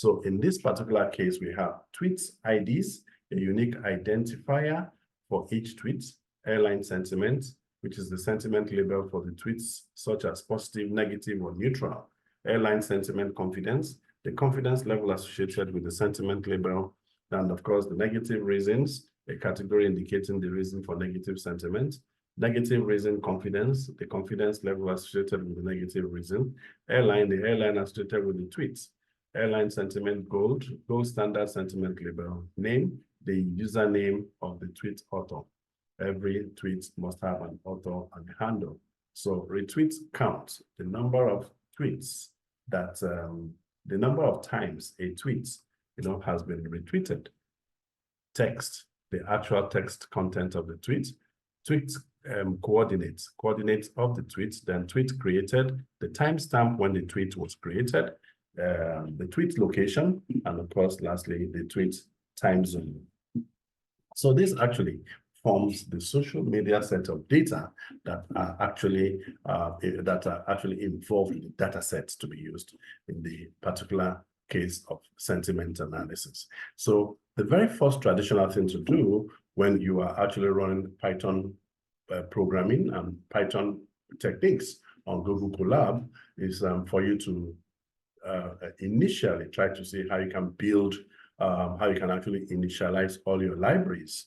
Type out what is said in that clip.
So in this particular case, we have tweet IDs, a unique identifier for each tweet, airline sentiment, which is the sentiment label for the tweets, such as positive, negative, or neutral. Airline sentiment confidence, the confidence level associated with the sentiment label, and of course, the negative reasons, a category indicating the reason for negative sentiment. Negative reason confidence, the confidence level associated with the negative reason. Airline, the airline associated with the tweets. Airline sentiment gold standard sentiment label. Name, the username of the tweet author. Every tweet must have an author and a handle. So retweets count the number of tweets that, the number of times a tweet, has been retweeted. Text, the actual text content of the tweet. Tweet coordinates of the tweet, then tweet created, the timestamp when the tweet was created, the tweet location, and of course, lastly, the tweet time zone. So this actually forms the social media set of data that are actually involved in the data sets to be used in the particular case of sentiment analysis. So the very first traditional thing to do when you are actually running Python programming and Python techniques on Google Colab is for you to initially try to see how you can build, how you can actually initialize all your libraries